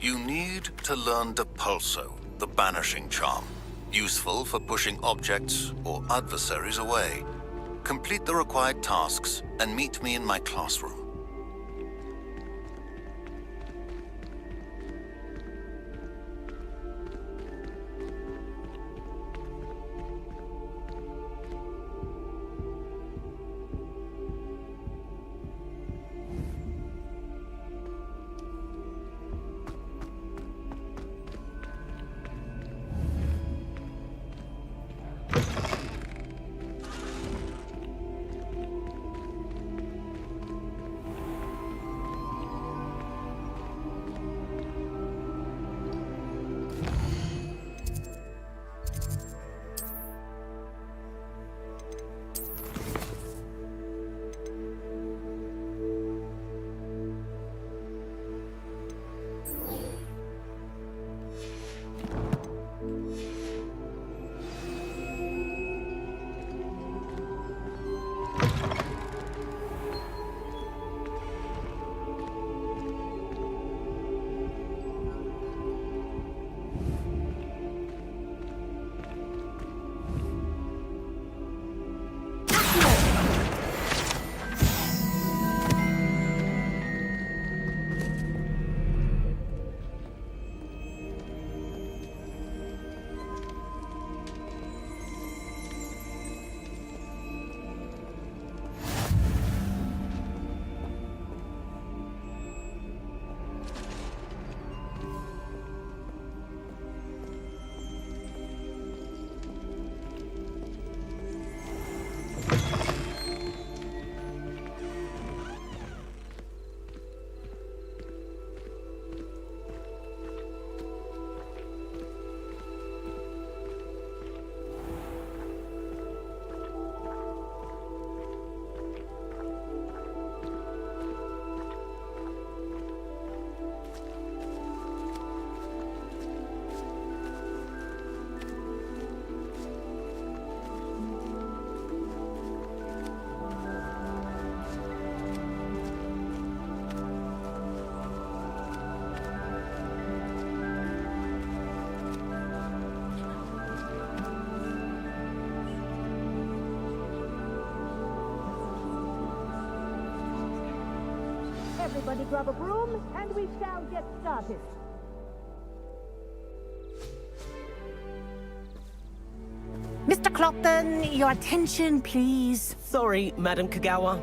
You need to learn Depulso, the banishing charm. Useful for pushing objects or adversaries away. Complete the required tasks and meet me in my classroom. Everybody grab a broom, and we shall get started. Mr. Clopton, your attention, please. Sorry, Madam Kagawa.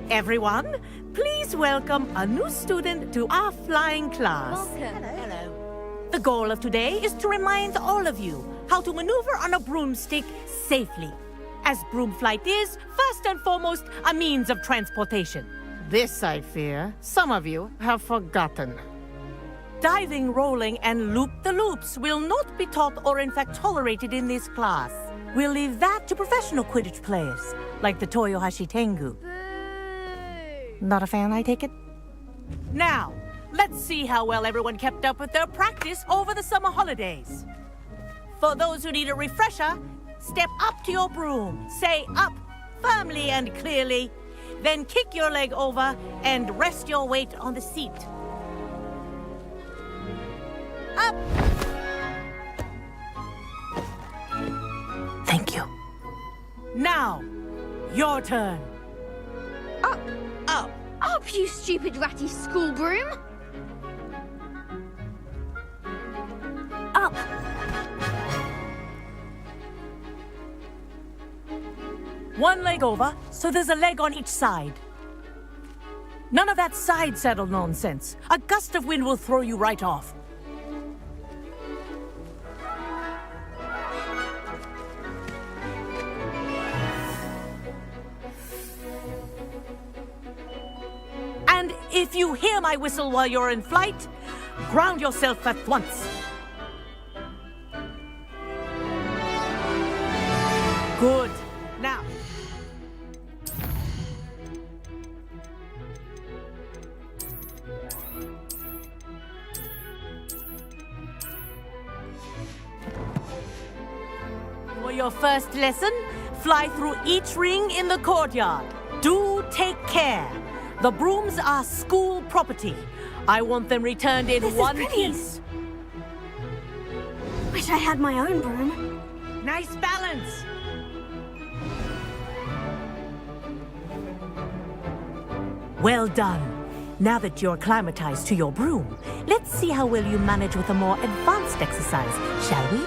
Everyone, please welcome a new student to our flying class. Welcome. Hello. The goal of today is to remind all of you how to maneuver on a broomstick safely, as broom flight is, first and foremost, a means of transportation. This, I fear, some of you have forgotten. Diving, rolling, and loop-the-loops will not be taught or in fact tolerated in this class. We'll leave that to professional Quidditch players, like the Toyohashi Tengu. Boo! Not a fan, I take it? Now, let's see how well everyone kept up with their practice over the summer holidays. For those who need a refresher, step up to your broom, say up firmly and clearly, then kick your leg over and rest your weight on the seat. Up! Thank you. Now, your turn. Up! Up! Up, you stupid ratty school broom! Up! One leg over, so there's a leg on each side. None of that side saddle nonsense. A gust of wind will throw you right off. And if you hear my whistle while you're in flight, ground yourself at once. Good. Now. For your first lesson, fly through each ring in the courtyard. Do take care. The brooms are school property. I want them returned in This is one brilliant. piece. Wish I had my own broom. Nice balance. Well done. Now that you're acclimatized to your broom, let's see how well you manage with a more advanced exercise, shall we?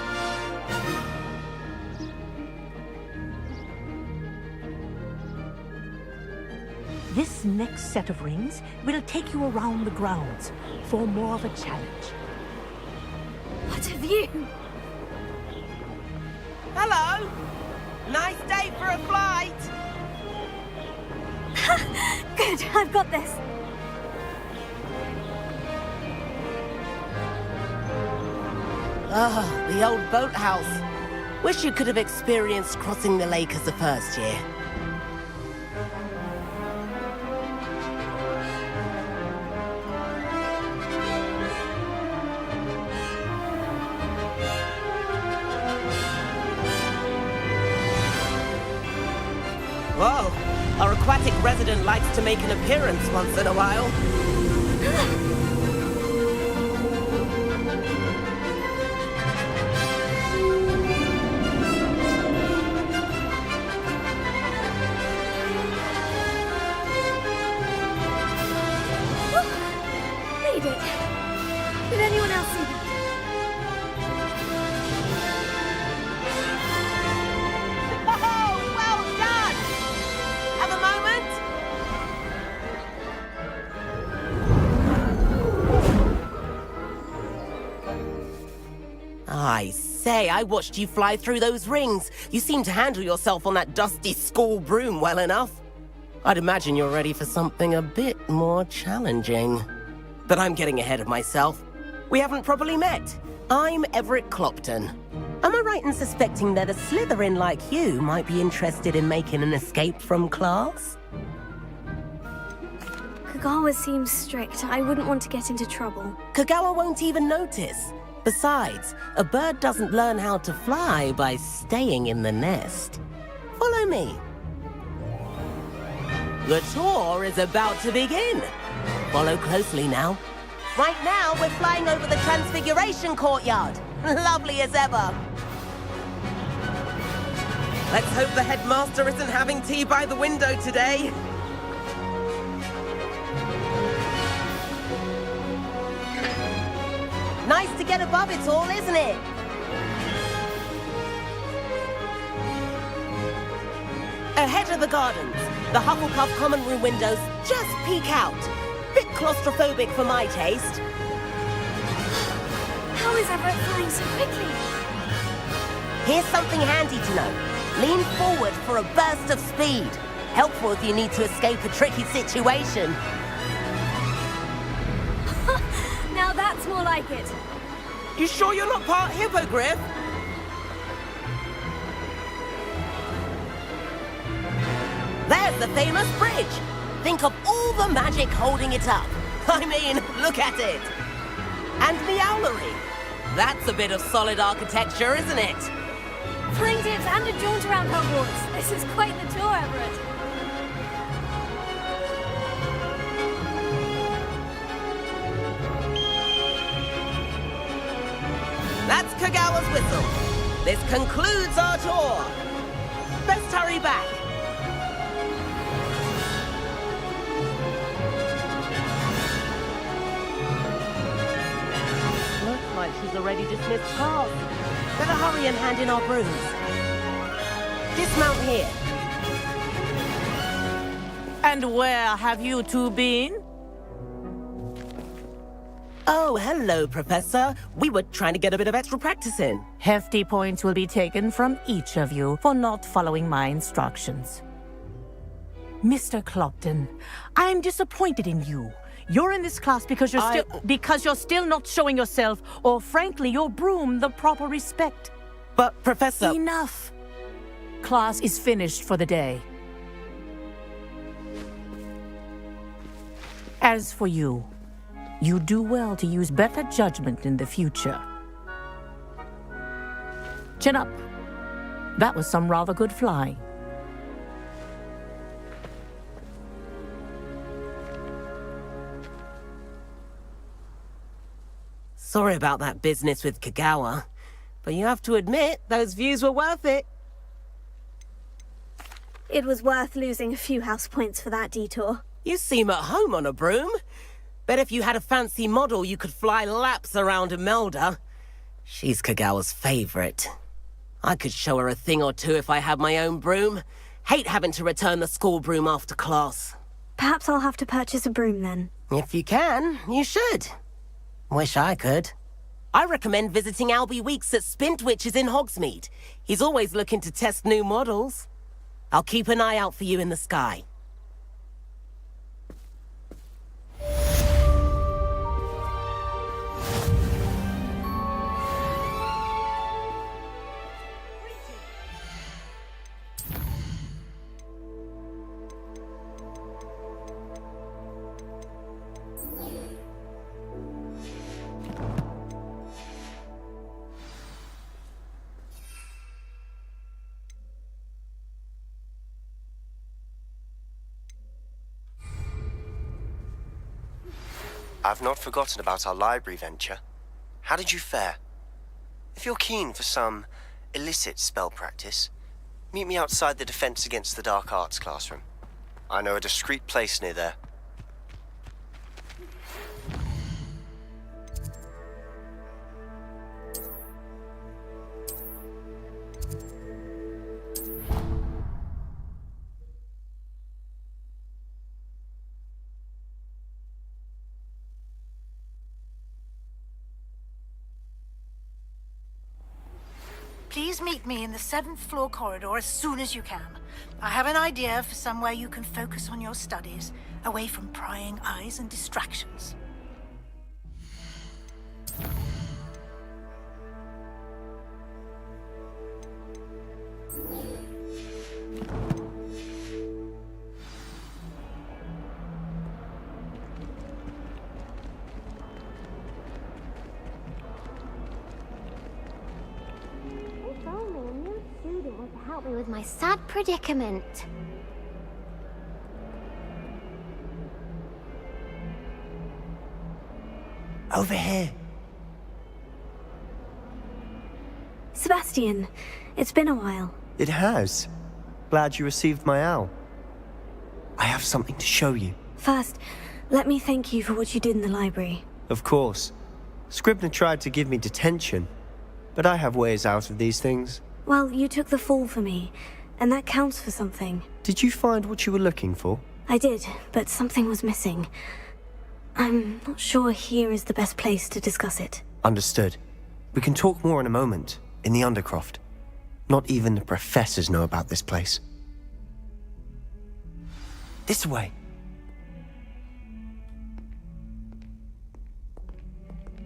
This next set of rings will take you around the grounds for more of a challenge. What a view! Hello! Nice day for a flight! Good, I've got this. Ah, the old boathouse. Wish you could have experienced crossing the lake as a first year. Whoa, our aquatic resident likes to make an appearance once in a while. Made it. Did anyone else see that? Oh, well done! Have a moment? I say, I watched you fly through those rings. You seem to handle yourself on that dusty school broom well enough. I'd imagine you're ready for something a bit more challenging. But I'm getting ahead of myself. We haven't properly met. I'm Everett Clopton. Am I right in suspecting that a Slytherin like you might be interested in making an escape from class? Kagawa seems strict. I wouldn't want to get into trouble. Kagawa won't even notice. Besides, a bird doesn't learn how to fly by staying in the nest. Follow me. The tour is about to begin. Follow closely now. Right now, we're flying over the Transfiguration Courtyard. Lovely as ever. Let's hope the headmaster isn't having tea by the window today. Nice to get above it all, isn't it? Ahead of the gardens, the Hufflepuff common room windows just peek out. Bit claustrophobic for my taste. How is Everett flying so quickly? Here's something handy to know. Lean forward for a burst of speed. Helpful if you need to escape a tricky situation. Now that's more like it. You sure you're not part hippogriff? There's the famous bridge. Think of all the magic holding it up. I mean, look at it. And Meowlery. That's a bit of solid architecture, isn't it? Flying dips and a jaunt around Hogwarts. This is quite the tour, Everett. That's Kagawa's whistle. This concludes our tour. Best hurry back. Looks like she's already dismissed class. Better hurry and hand in our brooms. Dismount here. And where have you two been? Oh, hello, Professor. We were trying to get a bit of extra practice in. Hefty points will be taken from each of you for not following my instructions. Mr. Clopton, I'm disappointed in you. You're in this class because you're still not showing yourself, or frankly, your broom, the proper respect. But, Professor... Enough. Class is finished for the day. As for you, you do well to use better judgment in the future. Chin up. That was some rather good flying. Sorry about that business with Kagawa, but you have to admit, those views were worth it. It was worth losing a few house points for that detour. You seem at home on a broom. Bet if you had a fancy model, you could fly laps around Imelda. She's Kagawa's favorite. I could show her a thing or two if I had my own broom. Hate having to return the school broom after class. Perhaps I'll have to purchase a broom then. If you can, you should. Wish I could. I recommend visiting Albie Weeks at Spintwitches in Hogsmeade. He's always looking to test new models. I'll keep an eye out for you in the sky. I've not forgotten about our library venture. How did you fare? If you're keen for some illicit spell practice, meet me outside the Defense Against the Dark Arts classroom. I know a discreet place near there. Please meet me in the 7th floor corridor as soon as you can. I have an idea for somewhere you can focus on your studies, away from prying eyes and distractions. If only a new student would help me with my sad predicament. Over here. Sebastian, it's been a while. It has. Glad you received my owl. I have something to show you. First, let me thank you for what you did in the library. Of course. Scribner tried to give me detention, but I have ways out of these things. Well, you took the fall for me, and that counts for something. Did you find what you were looking for? I did, but something was missing. I'm not sure here is the best place to discuss it. Understood. We can talk more in a moment, in the Undercroft. Not even the professors know about this place. This way.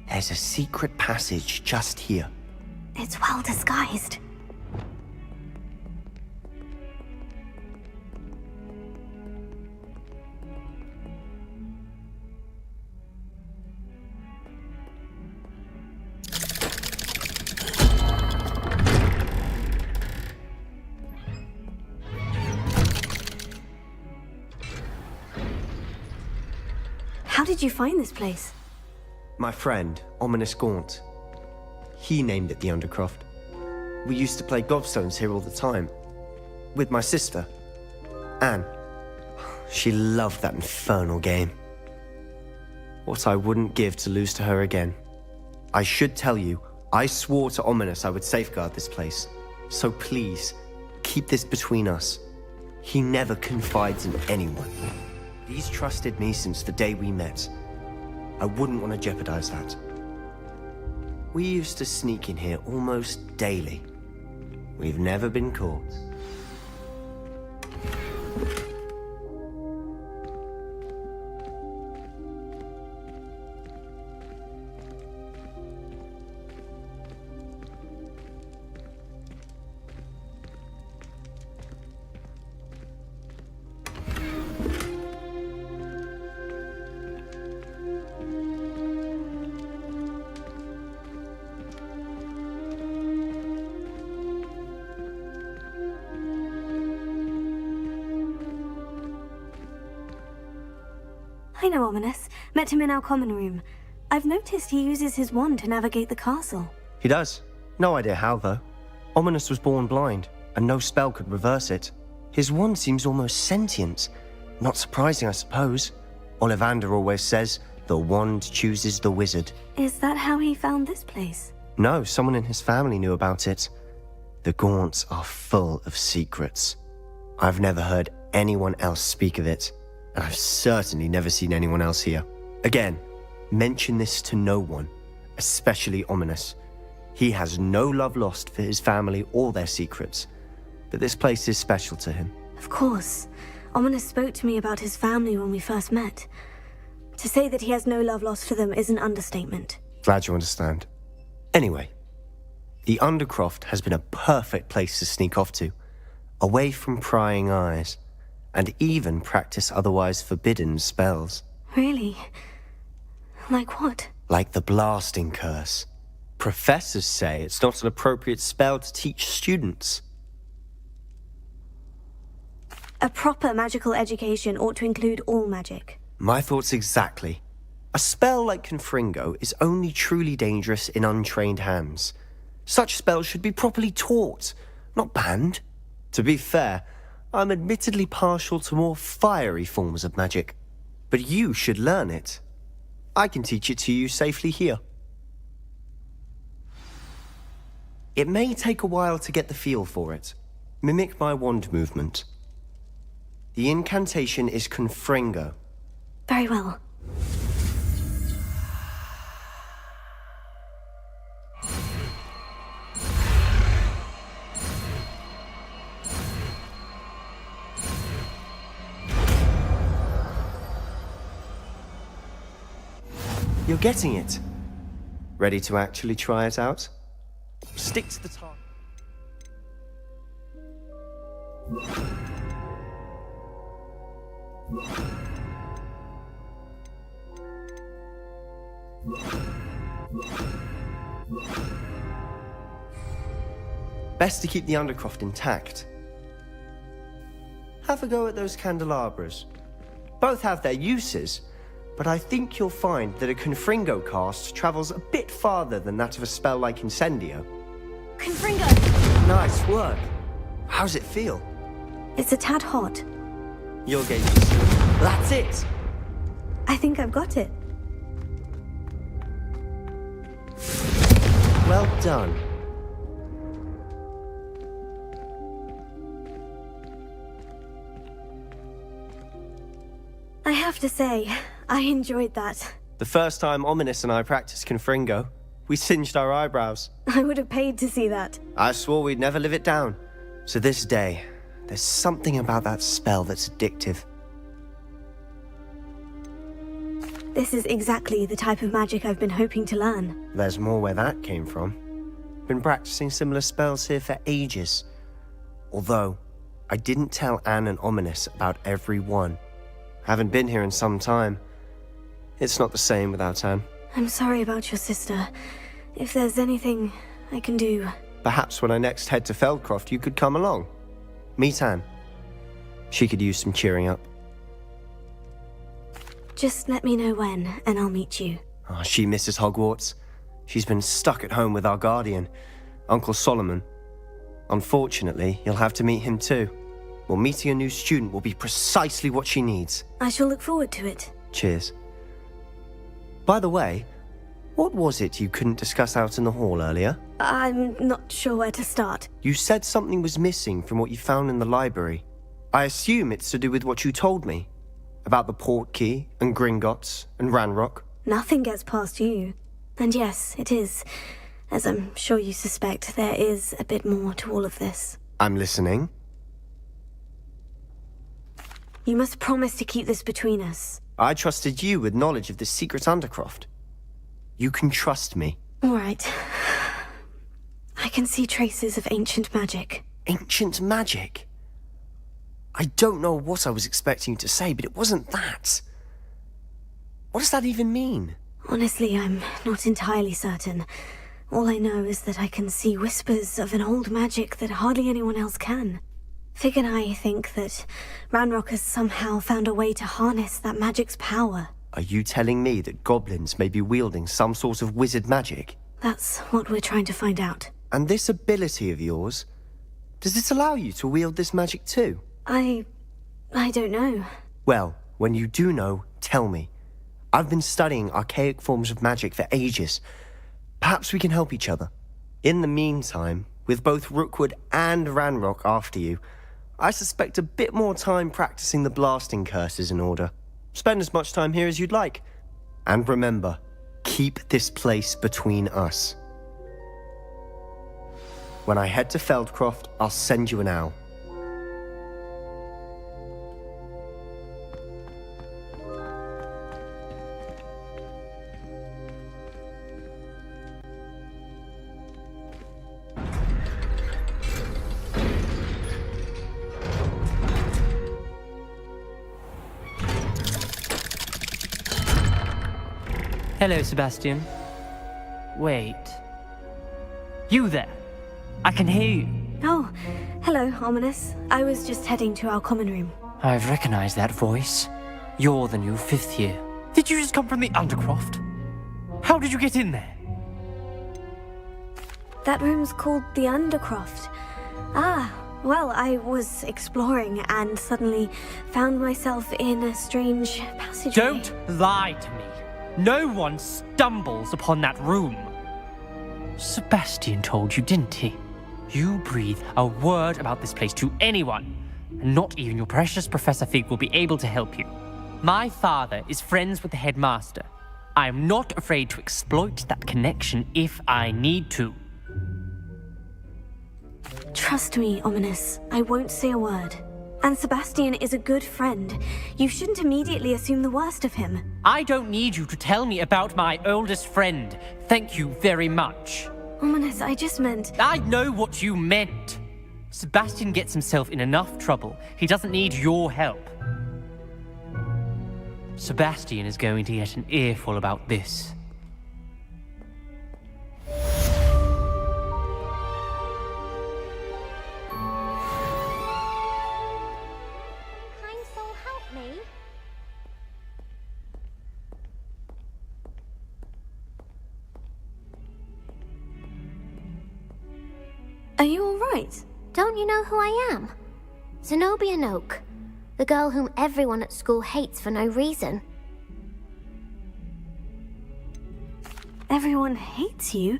There's a secret passage just here. It's well disguised. How did you find this place? My friend, Ominous Gaunt. He named it the Undercroft. We used to play gobstones here all the time. With my sister, Anne. She loved that infernal game. What I wouldn't give to lose to her again. I should tell you, I swore to Ominous I would safeguard this place. So please, keep this between us. He never confides in anyone. He's trusted me since the day we met. I wouldn't want to jeopardize that. We used to sneak in here almost daily. We've never been caught. I know Ominous. Met him in our common room. I've noticed he uses his wand to navigate the castle. He does. No idea how, though. Ominous was born blind, and no spell could reverse it. His wand seems almost sentient. Not surprising, I suppose. Ollivander always says, the wand chooses the wizard. Is that how he found this place? No, someone in his family knew about it. The Gaunts are full of secrets. I've never heard anyone else speak of it, and I've certainly never seen anyone else here. Again, mention this to no one, especially Ominous. He has no love lost for his family or their secrets, but this place is special to him. Of course. Ominous spoke to me about his family when we first met. To say that he has no love lost for them is an understatement. Glad you understand. Anyway, the Undercroft has been a perfect place to sneak off to, away from prying eyes, and even practice otherwise forbidden spells. Really? Like what? Like the blasting curse. Professors say it's not an appropriate spell to teach students. A proper magical education ought to include all magic. My thoughts exactly. A spell like Confringo is only truly dangerous in untrained hands. Such spells should be properly taught, not banned. To be fair, I'm admittedly partial to more fiery forms of magic, but you should learn it. I can teach it to you safely here. It may take a while to get the feel for it. Mimic my wand movement. The incantation is Confringo. Very well. You're getting it. Ready to actually try it out? Stick to the target. Best to keep the Undercroft intact. Have a go at those candelabras. Both have their uses, but I think you'll find that a Confringo cast travels a bit farther than that of a spell like Incendio. Confringo! Nice work. How's it feel? It's a tad hot. You'll get used to it. That's it! I think I've got it. Well done. I have to say, I enjoyed that. The first time Ominous and I practiced Confringo, we singed our eyebrows. I would have paid to see that. I swore we'd never live it down. So this day, there's something about that spell that's addictive. This is exactly the type of magic I've been hoping to learn. There's more where that came from. Been practicing similar spells here for ages. Although, I didn't tell Anne and Ominous about every one. Haven't been here in some time. It's not the same without Anne. I'm sorry about your sister. If there's anything I can do... Perhaps when I next head to Feldcroft, you could come along. Meet Anne. She could use some cheering up. Just let me know when, and I'll meet you. Oh, she misses Hogwarts. She's been stuck at home with our guardian, Uncle Solomon. Unfortunately, you'll have to meet him too. Well, meeting a new student will be precisely what she needs. I shall look forward to it. Cheers. By the way, what was it you couldn't discuss out in the hall earlier? I'm not sure where to start. You said something was missing from what you found in the library. I assume it's to do with what you told me. About the Portkey, and Gringotts, and Ranrock. Nothing gets past you. And yes, it is. As I'm sure you suspect, there is a bit more to all of this. I'm listening. You must promise to keep this between us. I trusted you with knowledge of this secret Undercroft. You can trust me. All right. I can see traces of ancient magic. Ancient magic? I don't know what I was expecting you to say, but it wasn't that. What does that even mean? Honestly, I'm not entirely certain. All I know is that I can see whispers of an old magic that hardly anyone else can. Fig and I think that Ranrock has somehow found a way to harness that magic's power. Are you telling me that goblins may be wielding some sort of wizard magic? That's what we're trying to find out. And this ability of yours, does it allow you to wield this magic too? I don't know. Well, when you do know, tell me. I've been studying archaic forms of magic for ages. Perhaps we can help each other. In the meantime, with both Rookwood and Ranrock after you, I suspect a bit more time practicing the blasting curse is in order. Spend as much time here as you'd like. And remember, keep this place between us. When I head to Feldcroft, I'll send you an owl. Hello, Sebastian. Wait. You there? I can hear you. Oh, hello, Ominous. I was just heading to our common room. I've recognized that voice. You're the new 5th year. Did you just come from the Undercroft? How did you get in there? That room's called the Undercroft. Ah, well, I was exploring and suddenly found myself in a strange passageway. Don't lie to me. No one stumbles upon that room. Sebastian told you, didn't he? You breathe a word about this place to anyone, and not even your precious Professor Fig will be able to help you. My father is friends with the headmaster. I am not afraid to exploit that connection if I need to. Trust me, Ominous. I won't say a word. And Sebastian is a good friend. You shouldn't immediately assume the worst of him. I don't need you to tell me about my oldest friend. Thank you very much. Ominous, I just meant... I know what you meant. Sebastian gets himself in enough trouble. He doesn't need your help. Sebastian is going to get an earful about this. Kind soul, help me. Are you all right? Don't you know who I am? Zenobia Noak, the girl whom everyone at school hates for no reason. Everyone hates you?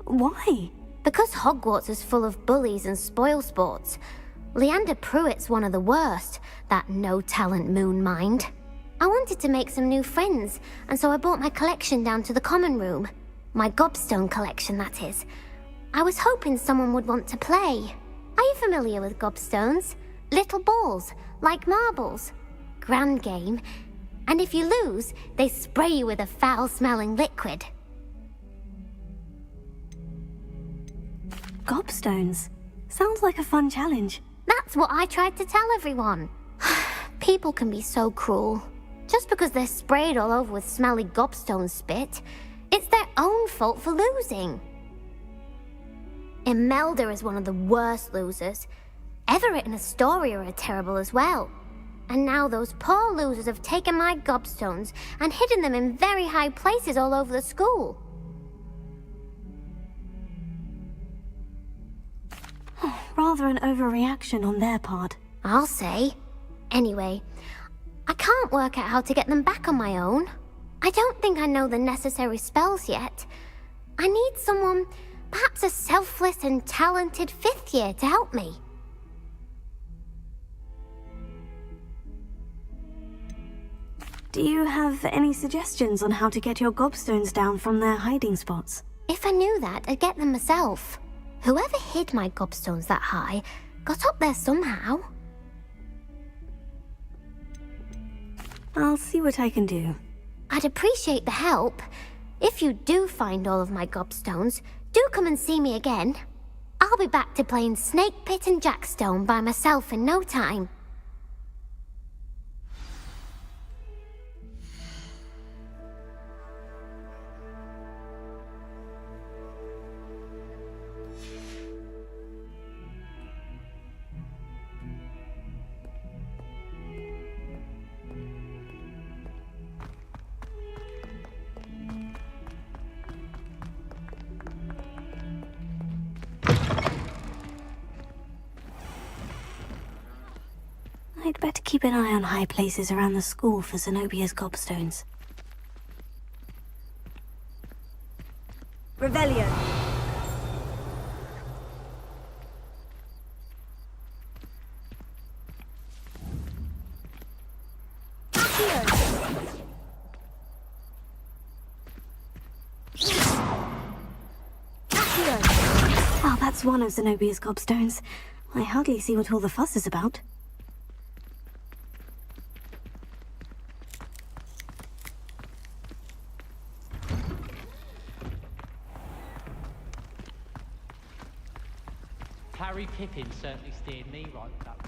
Why? Because Hogwarts is full of bullies and spoilsports. Leander Pruitt's one of the worst, that no-talent moon mind. I wanted to make some new friends, and so I brought my collection down to the common room. My gobstone collection, that is. I was hoping someone would want to play. Are you familiar with gobstones? Little balls, like marbles. Grand game. And if you lose, they spray you with a foul-smelling liquid. Gobstones. Sounds like a fun challenge. That's what I tried to tell everyone. People can be so cruel. Just because they're sprayed all over with smelly gobstone spit, it's their own fault for losing. Imelda is one of the worst losers. Everett and Astoria are terrible as well. And now those poor losers have taken my gobstones and hidden them in very high places all over the school. Rather an overreaction on their part. I'll say. Anyway, I can't work out how to get them back on my own. I don't think I know the necessary spells yet. I need someone, perhaps a selfless and talented 5th year to help me. Do you have any suggestions on how to get your gobstones down from their hiding spots? If I knew that, I'd get them myself. Whoever hid my gobstones that high got up there somehow. I'll see what I can do. I'd appreciate the help. If you do find all of my gobstones, do come and see me again. I'll be back to playing Snake Pit and Jackstone by myself in no time. I'd better keep an eye on high places around the school for Zenobia's gobstones. Revelio. Oh, that's one of Zenobia's gobstones. I hardly see what all the fuss is about. Harry Pippin certainly steered me right with that one.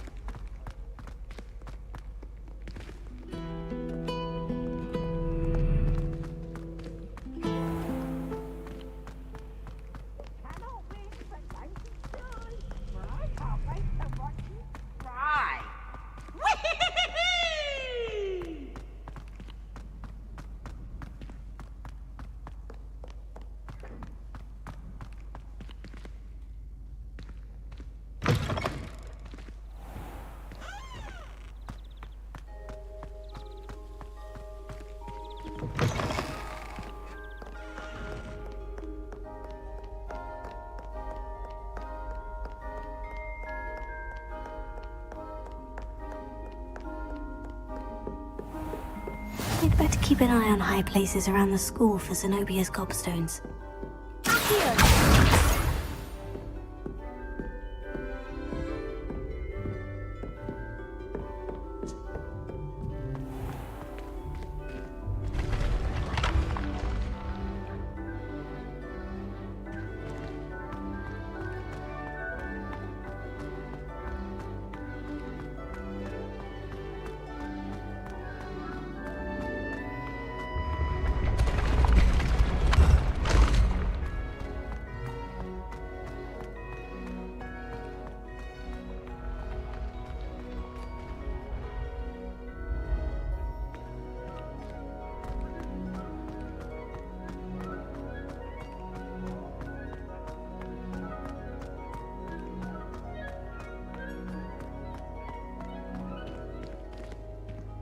I'd better keep an eye on high places around the school for Zenobia's gobstones.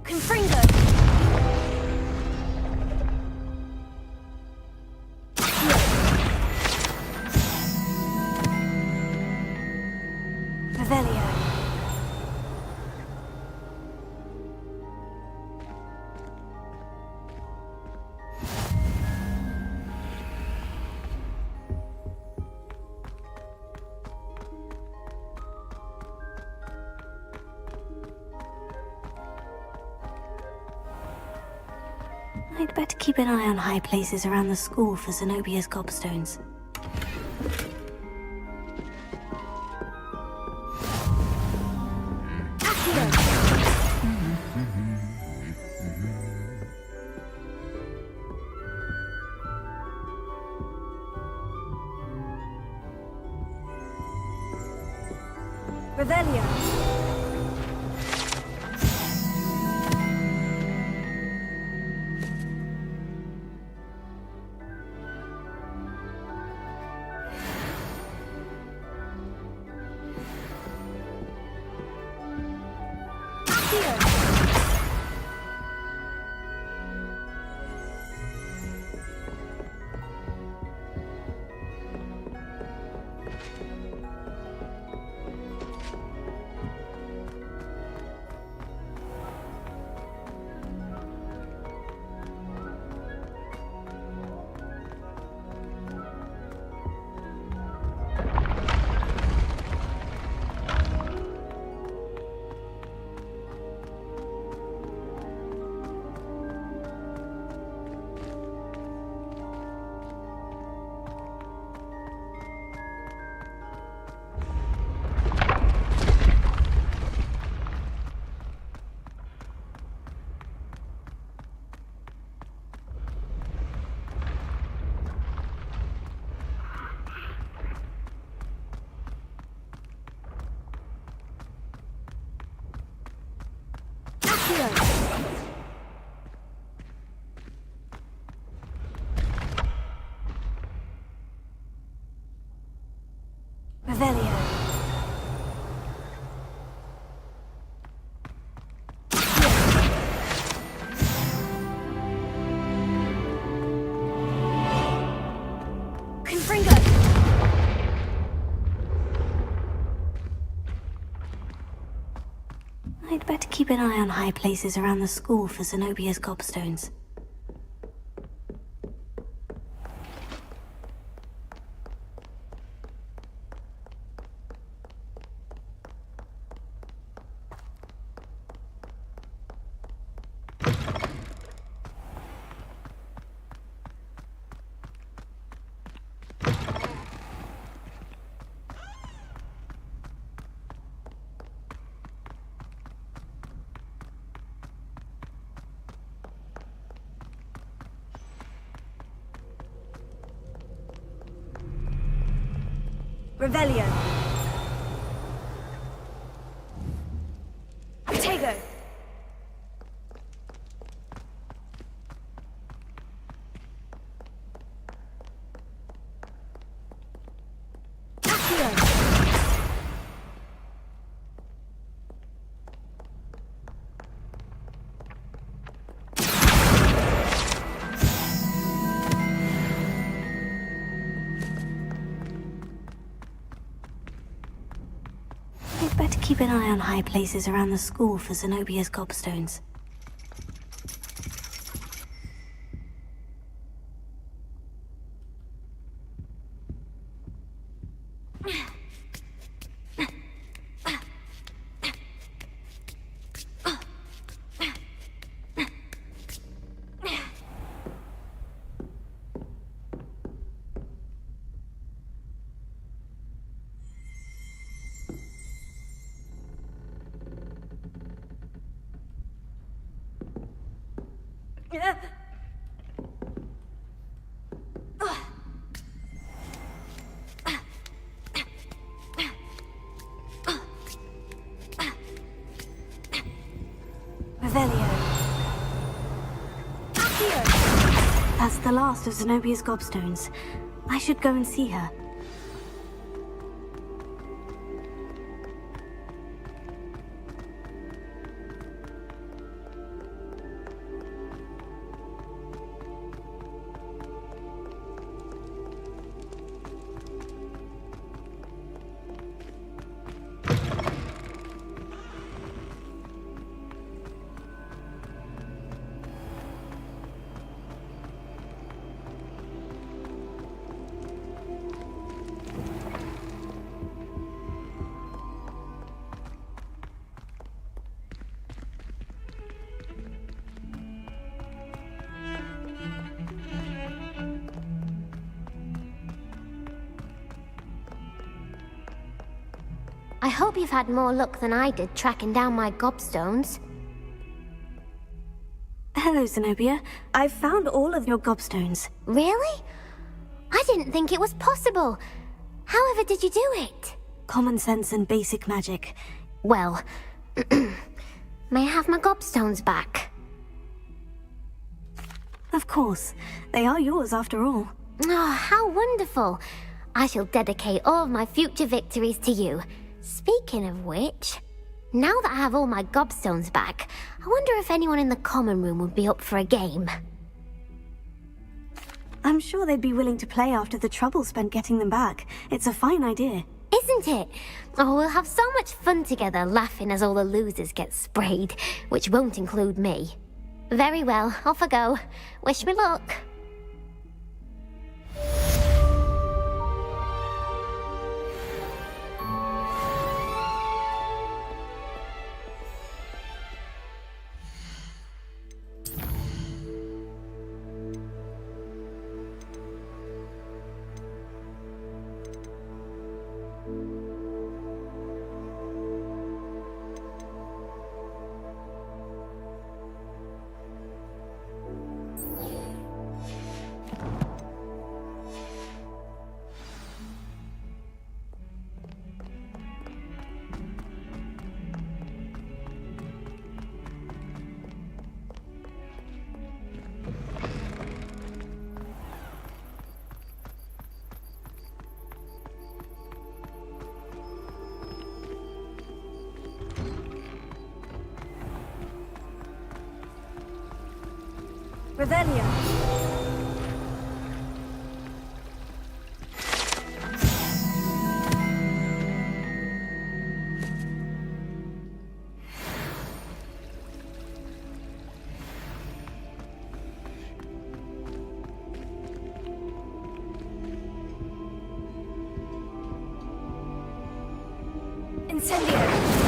Confringo. Revelio. I'd better keep an eye on high places around the school for Zenobia's gobstones. Revelio. Revelio. keep an eye on high places around the school for Zenobia's gobstones. Revelio. Tego. Accio. We'd better keep an eye on high places around the school for Zenobia's gobstones. Revelio. Accio. That's the last of Zenobia's gobstones. I should go and see her. I hope you've had more luck than I did tracking down my gobstones. Hello, Zenobia. I've found all of your gobstones. Really? I didn't think it was possible. However did you do it? Common sense and basic magic. Well, may I have my gobstones back? Of course. They are yours after all. Oh, how wonderful. I shall dedicate all of my future victories to you. Speaking of which, now that I have all my gobstones back, I wonder if anyone in the common room would be up for a game. I'm sure they'd be willing to play after the trouble spent getting them back. It's a fine idea. Isn't it? Oh, we'll have so much fun together laughing as all the losers get sprayed, which won't include me. Very well, off I go. Wish me luck. Revelio. Incendio.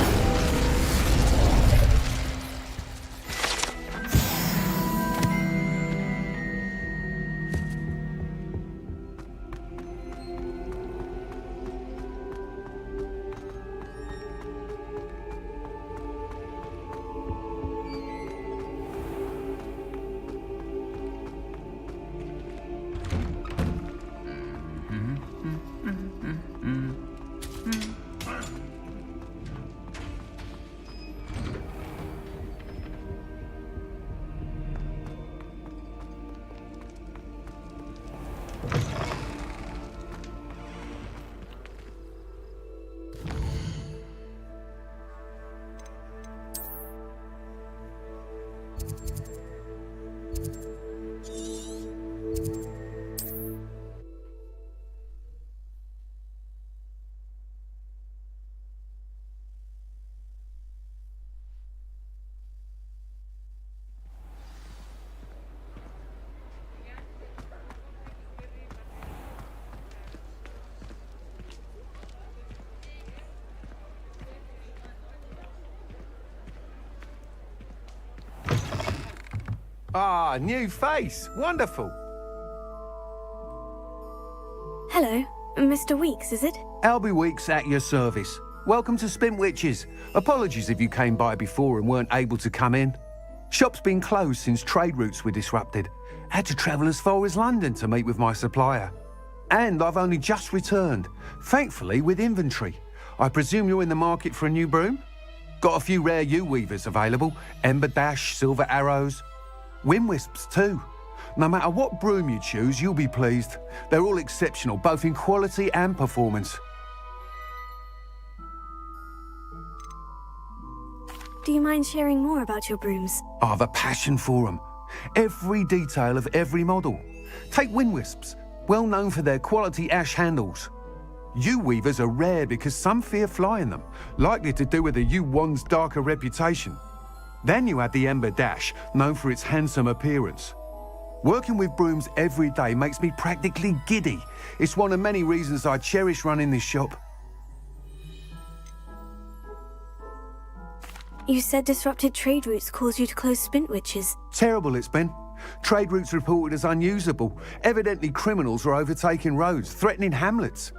Ah, new face. Wonderful. Hello, Mr. Weeks, is it? Albie Weeks at your service. Welcome to Spintwitches. Apologies if you came by before and weren't able to come in. Shop's been closed since trade routes were disrupted. Had to travel as far as London to meet with my supplier. And I've only just returned, thankfully with inventory. I presume you're in the market for a new broom? Got a few rare U-weavers available. Ember Dash, Silver Arrows. Wind Wisps too. No matter what broom you choose, you'll be pleased. They're all exceptional, both in quality and performance. Do you mind sharing more about your brooms? I have a passion for them. Every detail of every model. Take Wind Wisps, well known for their quality ash handles. U-weavers are rare because some fear flying them, likely to do with the U-wand's darker reputation. Then you have the Ember Dash, known for its handsome appearance. Working with brooms every day makes me practically giddy. It's one of many reasons I cherish running this shop. You said disrupted trade routes caused you to close Spintwitches. Terrible it's been. Trade routes reported as unusable. Evidently criminals are overtaking roads, threatening hamlets.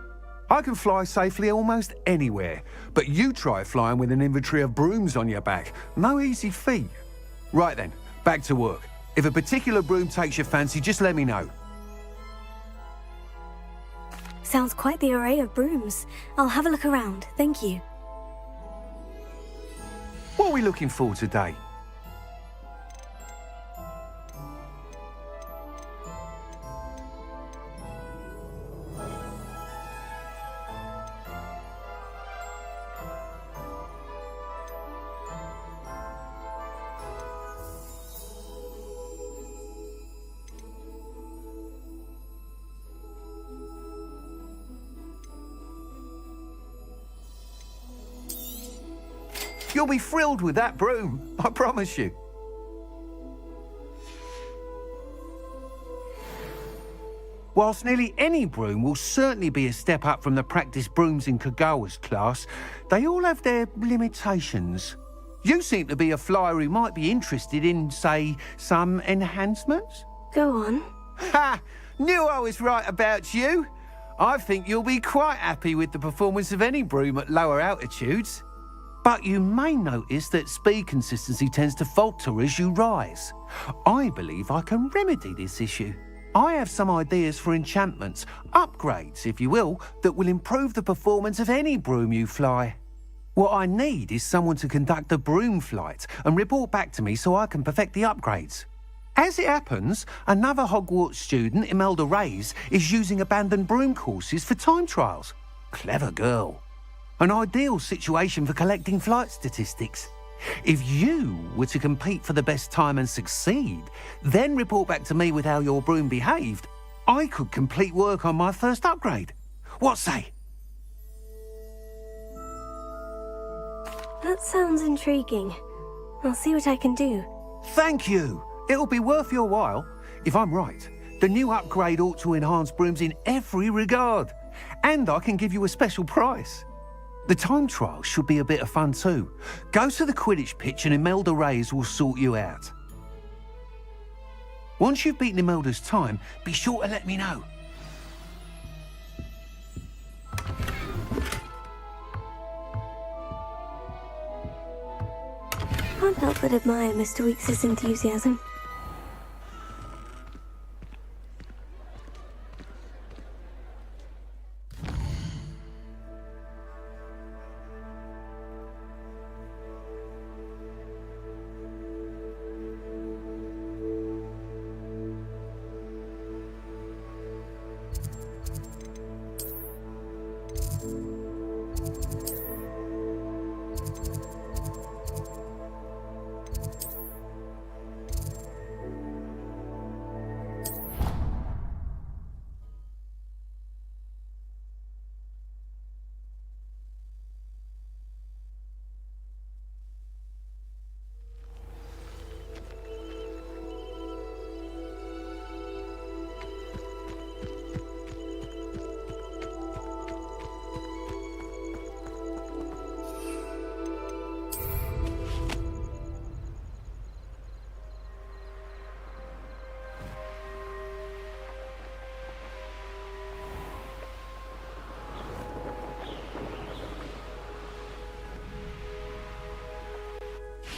I can fly safely almost anywhere, but you try flying with an inventory of brooms on your back. No easy feat. Right then, back to work. If a particular broom takes your fancy, just let me know. Sounds quite the array of brooms. I'll have a look around, thank you. What are we looking for today? You'll be thrilled with that broom, I promise you. Whilst nearly any broom will certainly be a step up from the practice brooms in Kagawa's class, they all have their limitations. You seem to be a flyer who might be interested in, say, some enhancements? Go on. Ha! Knew I was right about you. I think you'll be quite happy with the performance of any broom at lower altitudes. But you may notice that speed consistency tends to falter as you rise. I believe I can remedy this issue. I have some ideas for enchantments, upgrades, if you will, that will improve the performance of any broom you fly. What I need is someone to conduct a broom flight and report back to me so I can perfect the upgrades. As it happens, another Hogwarts student, Imelda Reyes, is using abandoned broom courses for time trials. Clever girl. An ideal situation for collecting flight statistics. If you were to compete for the best time and succeed, then report back to me with how your broom behaved, I could complete work on my first upgrade. What say? That sounds intriguing. I'll see what I can do. Thank you. It'll be worth your while. If I'm right, the new upgrade ought to enhance brooms in every regard. And I can give you a special price. The time trial should be a bit of fun too. Go to the Quidditch pitch and Imelda Reyes will sort you out. Once you've beaten Imelda's time, be sure to let me know. Can't help but admire Mr. Weekes' enthusiasm.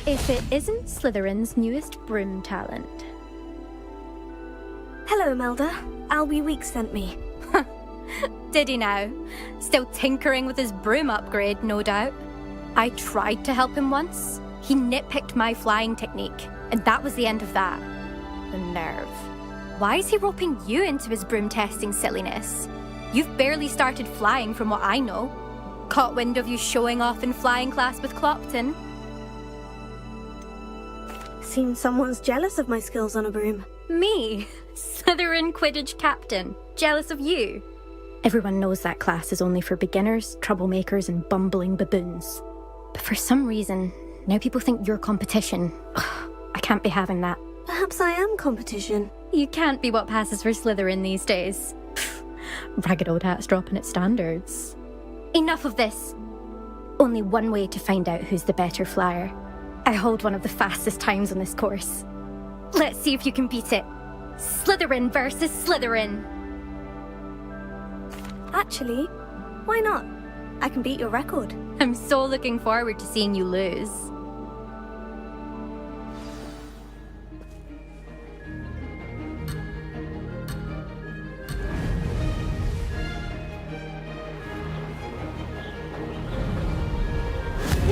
If it isn't Slytherin's newest broom talent. Hello, Imelda. Albie Weeks sent me. Did he now? Still tinkering with his broom upgrade, no doubt. I tried to help him once. He nitpicked my flying technique, and that was the end of that. The nerve. Why is he roping you into his broom testing silliness? You've barely started flying from what I know. Caught wind of you showing off in flying class with Clopton. Seems someone's jealous of my skills on a broom. Me? Slytherin Quidditch captain. Jealous of you? Everyone knows that class is only for beginners, troublemakers, and bumbling baboons. But for some reason, now people think you're competition. I can't be having that. Perhaps I am competition. You can't be what passes for Slytherin these days. Ragged old hat's dropping its standards. Enough of this. Only one way to find out who's the better flyer. I hold one of the fastest times on this course. Let's see if you can beat it. Slytherin versus Slytherin. Actually, why not? I can beat your record. I'm so looking forward to seeing you lose.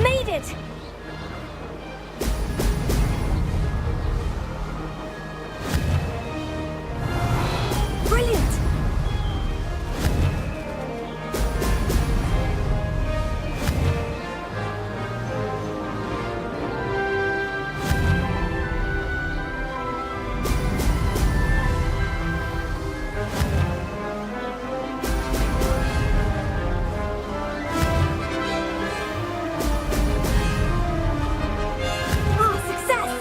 Made it! Brilliant! Ah, success!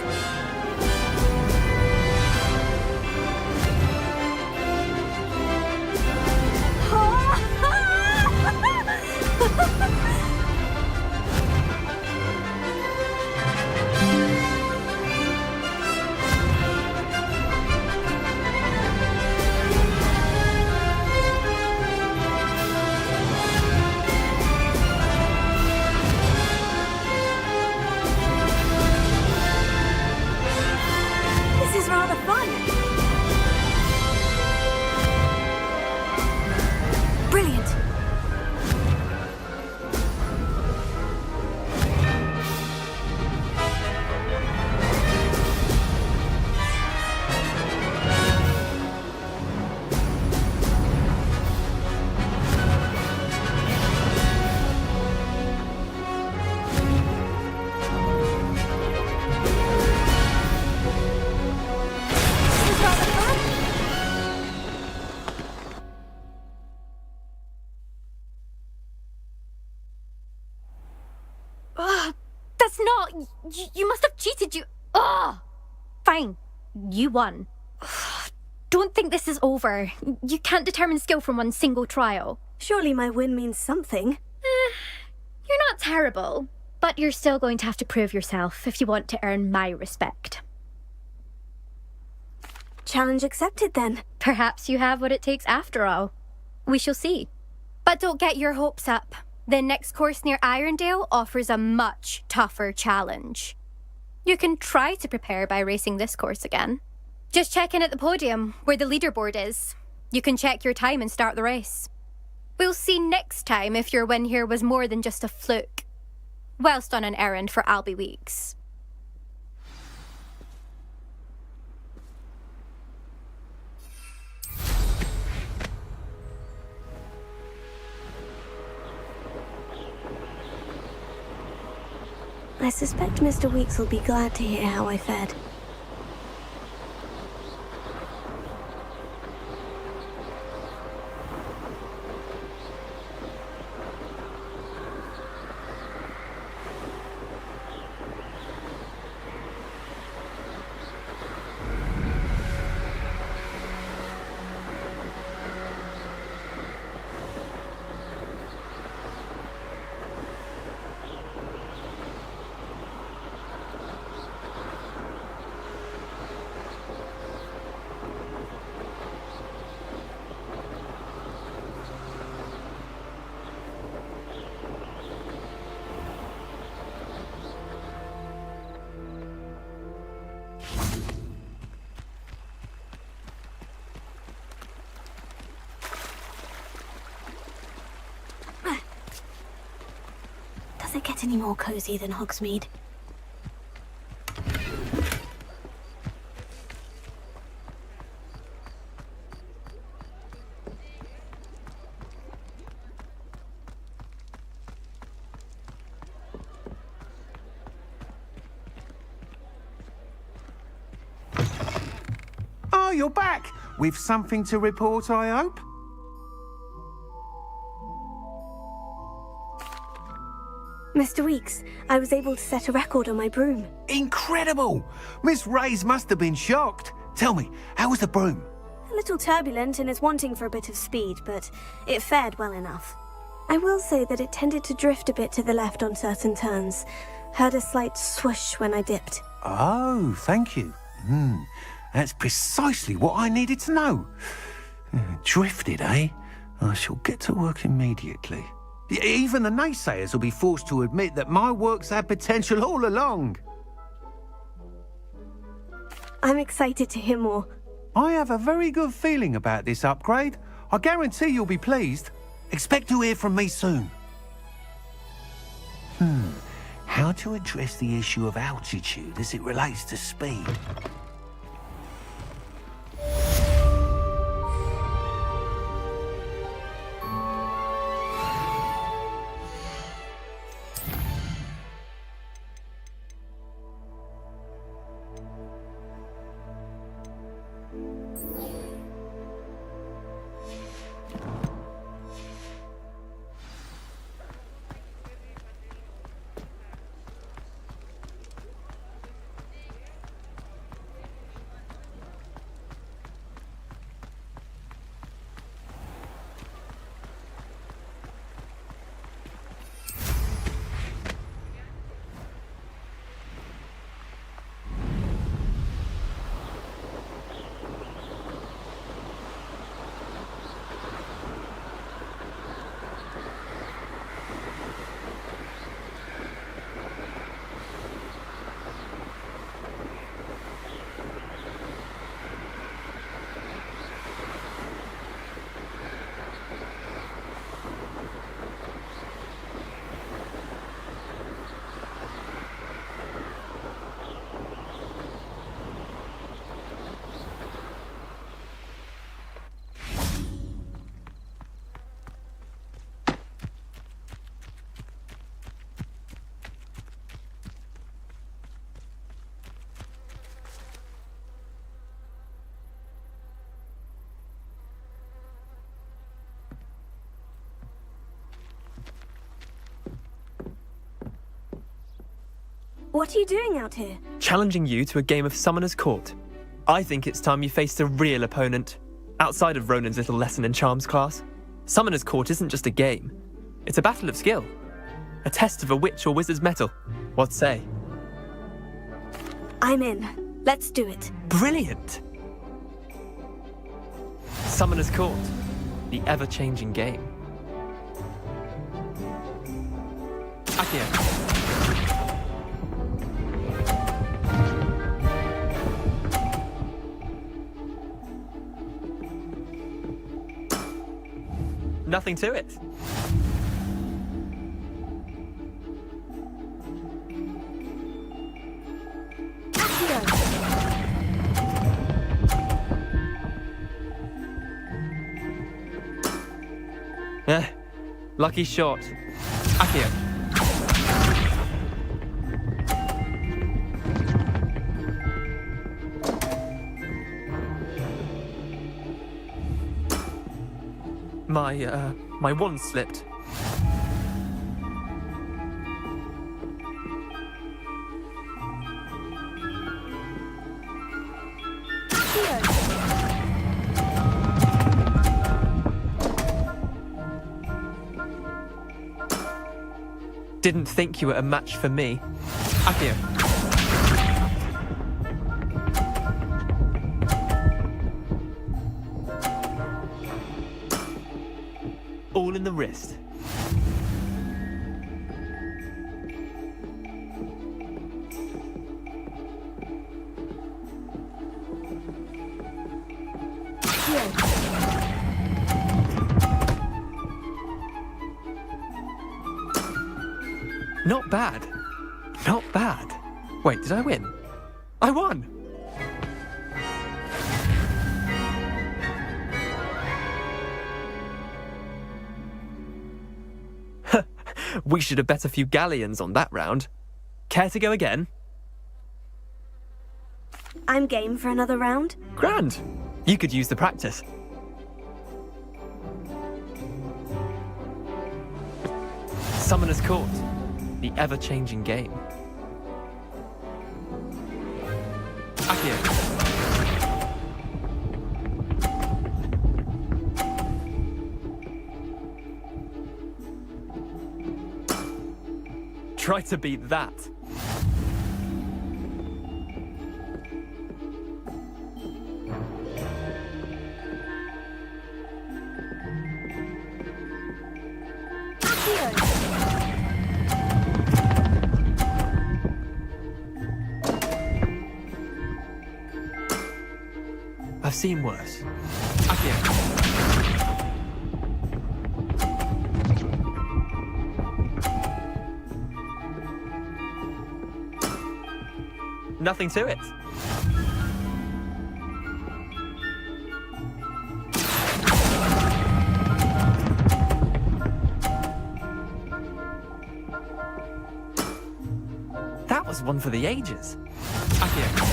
This is rather fun. Brilliant. This is rather fun. That's not... You must have cheated, you... Ugh! Fine. You won. Don't think this is over. You can't determine skill from one single trial. Surely my win means something. You're not terrible, but you're still going to have to prove yourself if you want to earn my respect. Challenge accepted, then. Perhaps you have what it takes after all. We shall see. But don't get your hopes up. The next course near Irondale offers a much tougher challenge. You can try to prepare by racing this course again. Just check in at the podium, where the leaderboard is. You can check your time and start the race. We'll see next time if your win here was more than just a fluke, whilst on an errand for Albie Weeks. I suspect Mr. Weeks will be glad to hear how I fared. Does it get any more cozy than Hogsmeade? Oh, you're back! With something to report, I hope? Mr. Weeks, I was able to set a record on my broom. Incredible! Miss Reyes must have been shocked. Tell me, how was the broom? A little turbulent and is wanting for a bit of speed, but it fared well enough. I will say that it tended to drift a bit to the left on certain turns. Heard a slight swoosh when I dipped. Oh, thank you. That's precisely what I needed to know. Drifted, eh? I shall get to work immediately. Even the naysayers will be forced to admit that my work's had potential all along. I'm excited to hear more. I have a very good feeling about this upgrade. I guarantee you'll be pleased. Expect to hear from me soon. How to address the issue of altitude as it relates to speed? What are you doing out here? Challenging you to a game of Summoner's Court. I think it's time you faced a real opponent, outside of Ronan's little lesson in charms class. Summoner's Court isn't just a game. It's a battle of skill. A test of a witch or wizard's mettle. What say? I'm in. Let's do it. Brilliant! Summoner's Court. The ever-changing game. Accio. Nothing to it. Lucky shot. Accio. My wand slipped. Didn't think you were a match for me. Accio. All in the wrist. Not bad. Not bad. Wait, did I win? I won! We should have bet a few galleons on that round. Care to go again? I'm game for another round. Grand. You could use the practice. Summoner's Court. The ever-changing game. Accio. Try to beat that. I've seen worse. Accio. Nothing to it. That was one for the ages. Accio.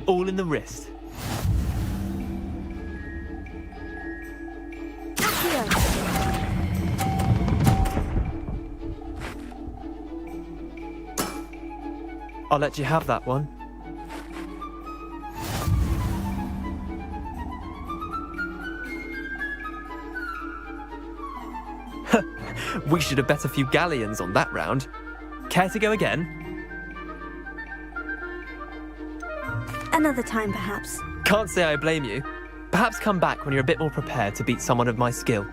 All in the wrist. I'll let you have that one. We should have bet a few galleons on that round. Care to go again? Another time, perhaps. Can't say I blame you. Perhaps come back when you're a bit more prepared to beat someone of my skill.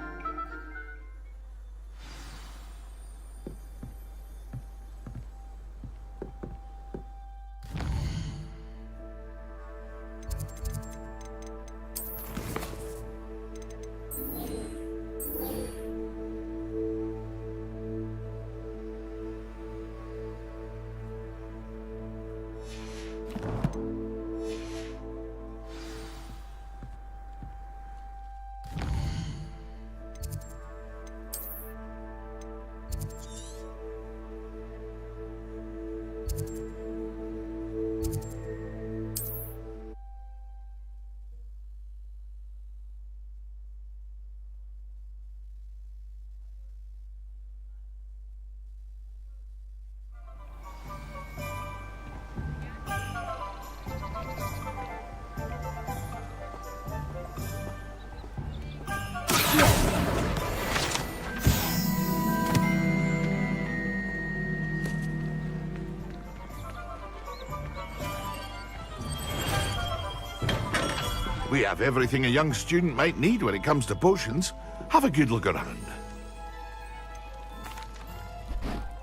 We have everything a young student might need when it comes to potions. Have a good look around.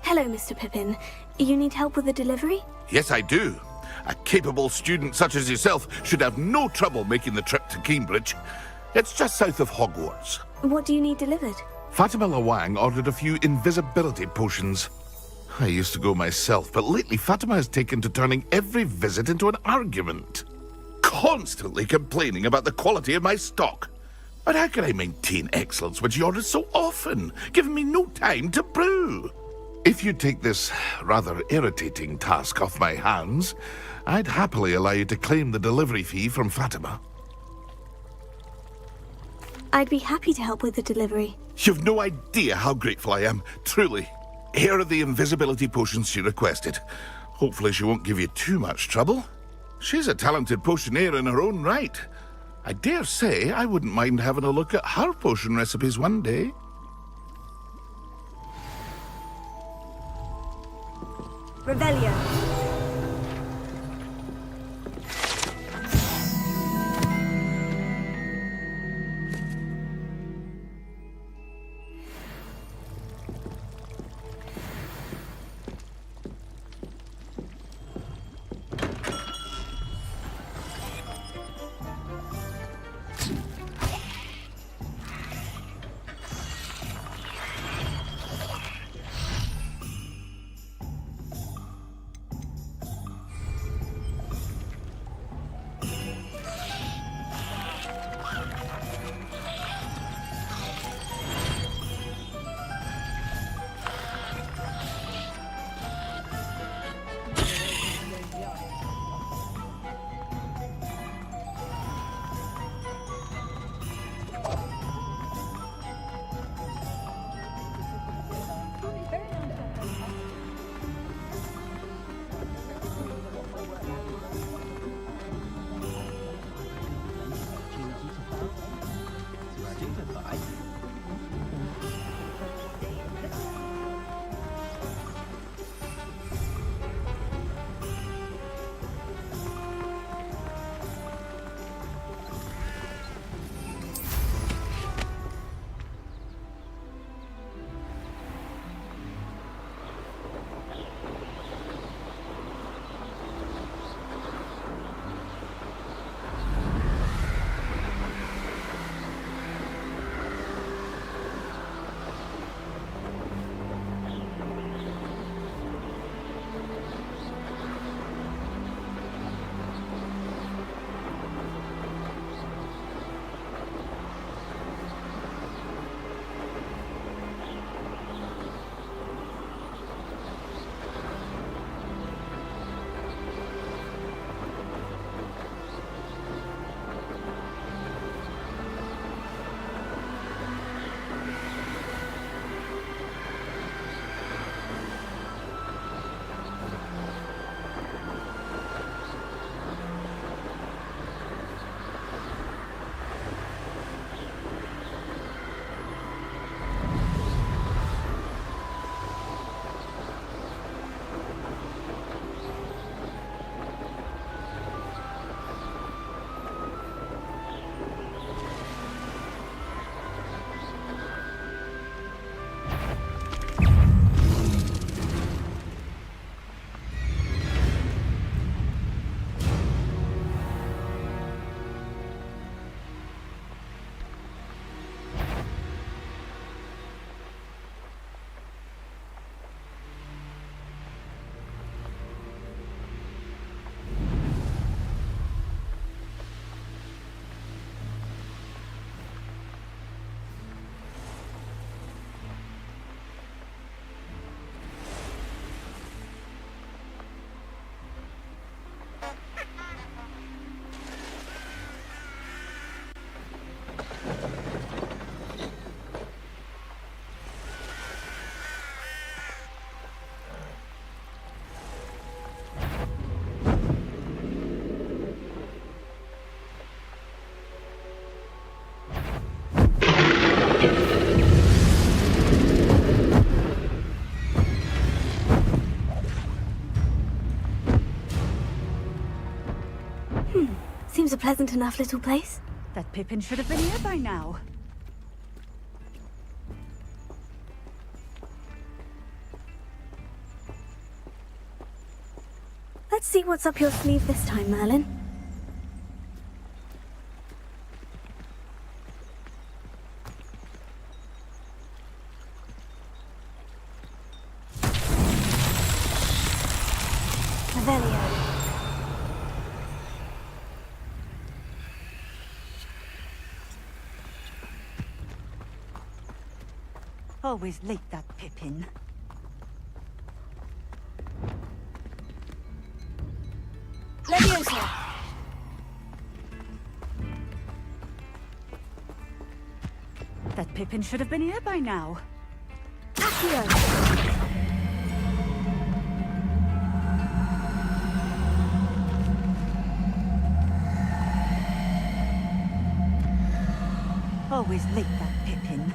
Hello, Mr. Pippin. You need help with the delivery? Yes, I do. A capable student such as yourself should have no trouble making the trip to Cambridge. It's just south of Hogwarts. What do you need delivered? Fatima Lawang ordered a few invisibility potions. I used to go myself, but lately Fatima has taken to turning every visit into an argument. Constantly complaining about the quality of my stock. But how can I maintain excellence when she orders so often, giving me no time to brew? If you take this rather irritating task off my hands, I'd happily allow you to claim the delivery fee from Fatima. I'd be happy to help with the delivery. You've no idea how grateful I am, truly. Here are the invisibility potions she requested. Hopefully she won't give you too much trouble. She's a talented potioneer in her own right. I dare say I wouldn't mind having a look at her potion recipes one day. Revelio. seems a pleasant enough little place. That Pippin should have been here by now. Let's see what's up your sleeve this time, Merlin. Revelio. Always late, that Pippin. Leviosa! That Pippin should have been here by now. Accio! Always late, that Pippin.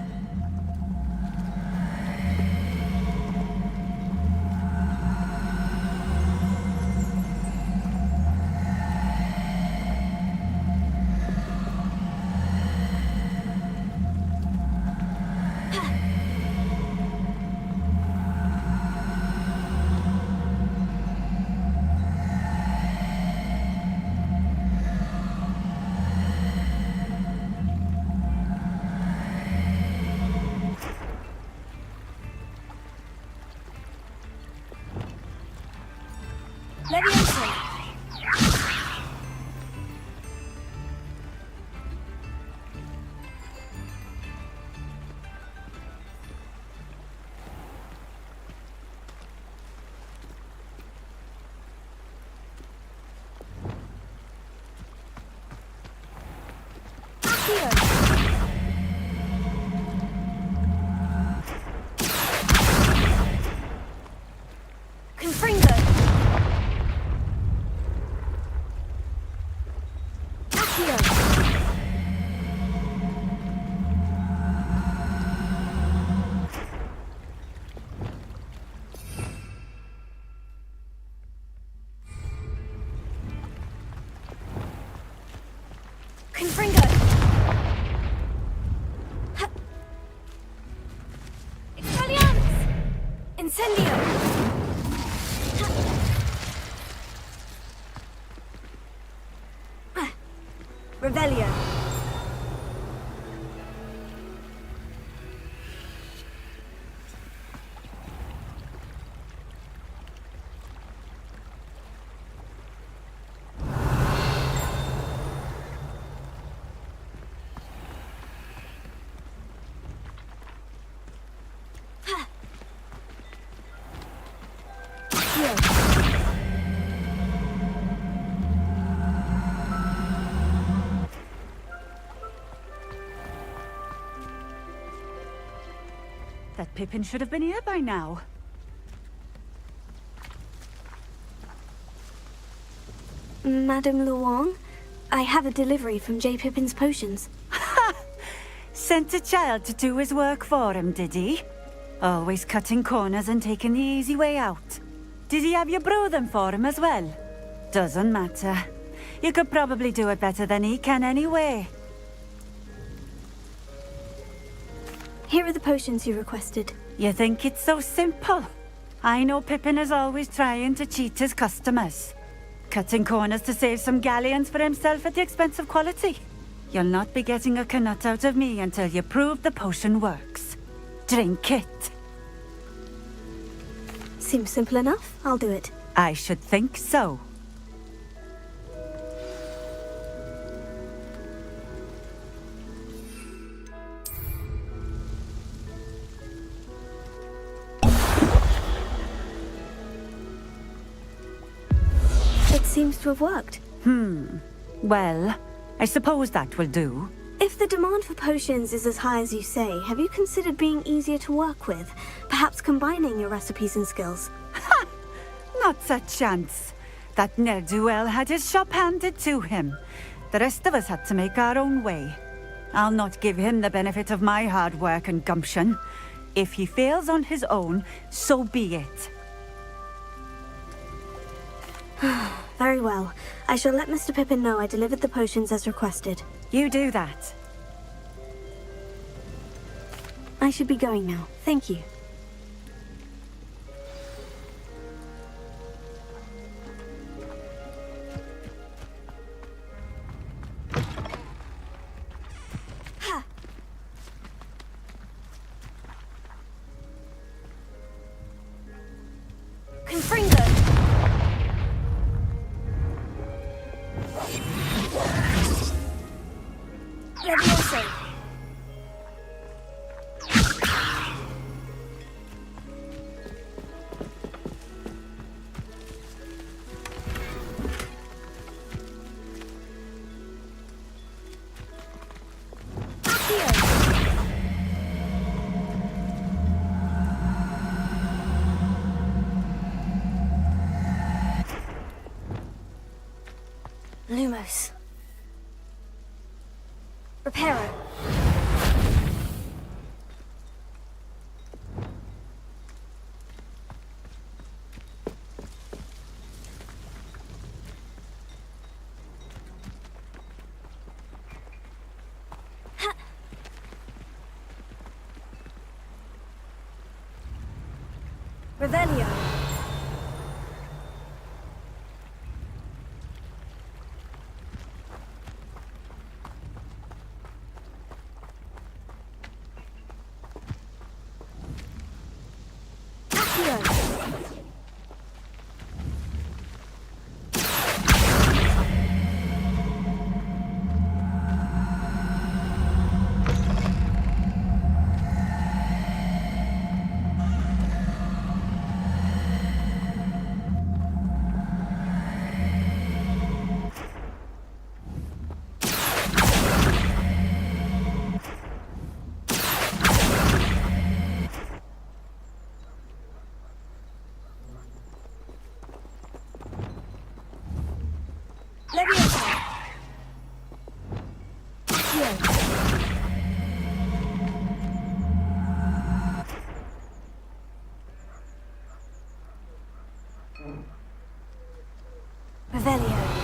Confringo! Accio! Confringo! Expelliarmus! Incendio! Revelio. That Pippin should have been here by now. Madame Luong, I have a delivery from J. Pippin's potions. Ha! Sent a child to do his work for him, did he? Always cutting corners and taking the easy way out. Did he have you brew them for him as well? Doesn't matter. You could probably do it better than he can anyway. Here are the potions you requested. You think it's so simple? I know Pippin is always trying to cheat his customers. Cutting corners to save some galleons for himself at the expense of quality. You'll not be getting a canut out of me until you prove the potion works. Drink it. Seems simple enough. I'll do it. I should think so. Seems to have worked. Well, I suppose that will do. If the demand for potions is as high as you say, have you considered being easier to work with? Perhaps combining your recipes and skills? Ha! Not a chance. That ne'er-do-well had his shop handed to him. The rest of us had to make our own way. I'll not give him the benefit of my hard work and gumption. If he fails on his own, so be it. Very well. I shall let Mr. Pippin know I delivered the potions as requested. You do that. I should be going now. Thank you. Lumos. Reparo. Revelio. Revelio.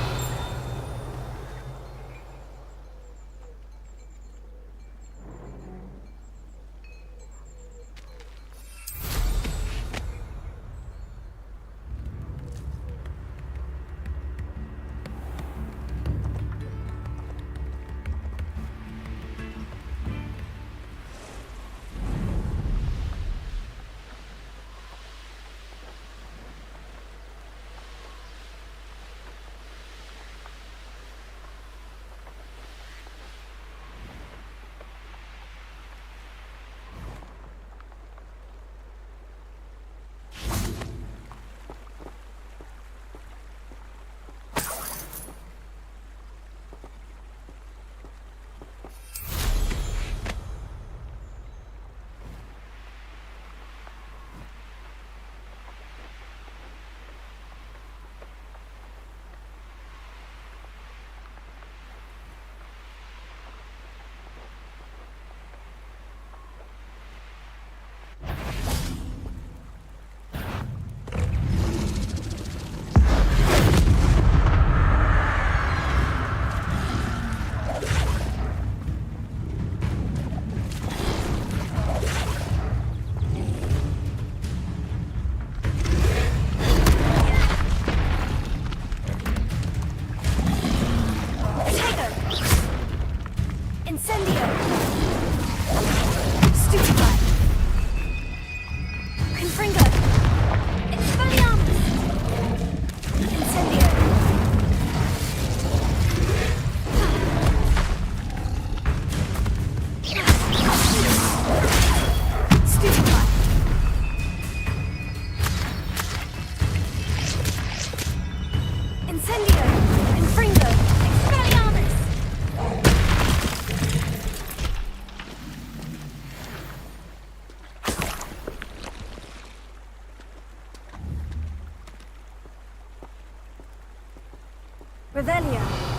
Revelio.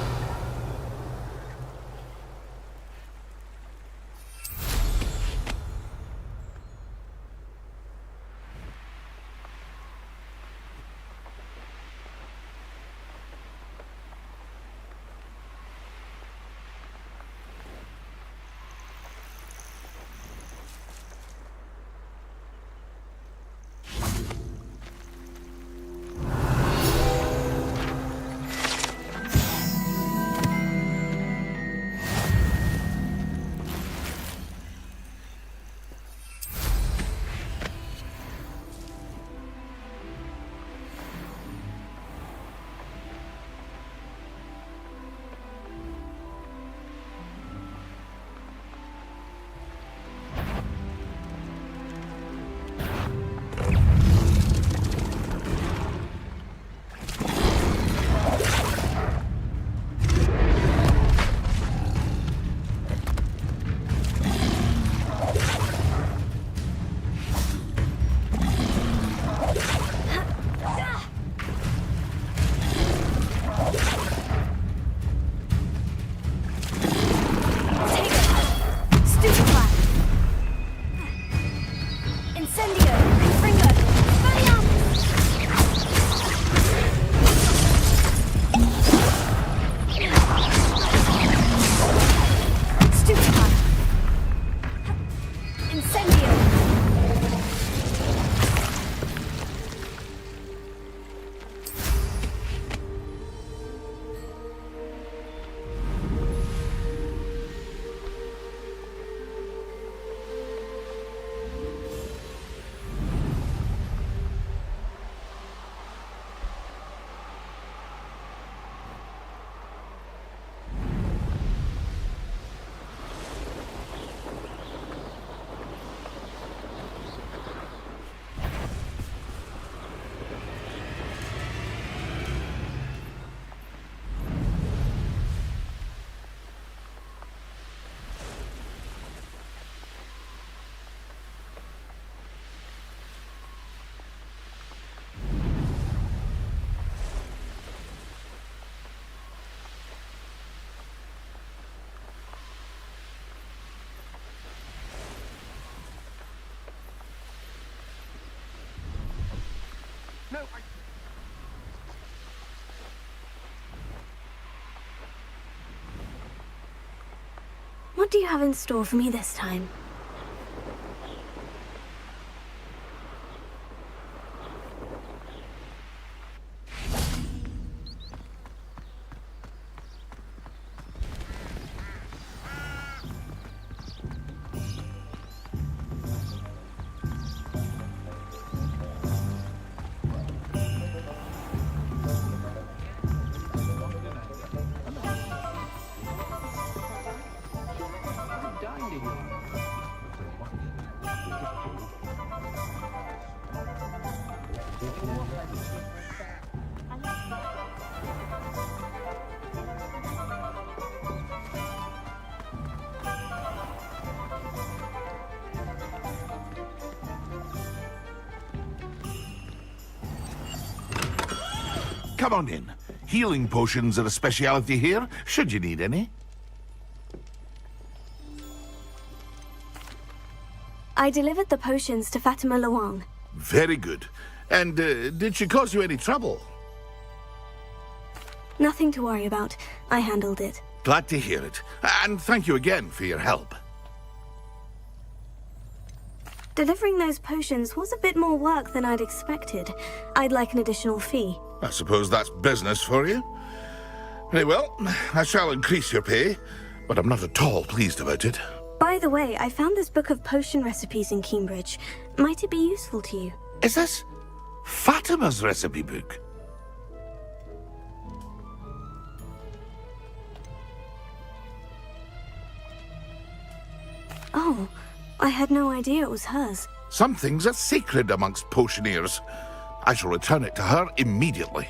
Incendio! Confringo! Expelliarmus! Stupefy! Incendio! What do you have in store for me this time? Come on in. Healing potions are a speciality here, should you need any. I delivered the potions to Fatima Luang. Very good. And did she cause you any trouble? Nothing to worry about. I handled it. Glad to hear it. And thank you again for your help. Delivering those potions was a bit more work than I'd expected. I'd like an additional fee. I suppose that's business for you. Very well, I shall increase your pay, but I'm not at all pleased about it. By the way, I found this book of potion recipes in Cambridge. Might it be useful to you? Is this Fatima's recipe book? Oh, I had no idea it was hers. Some things are sacred amongst potioneers. I shall return it to her immediately.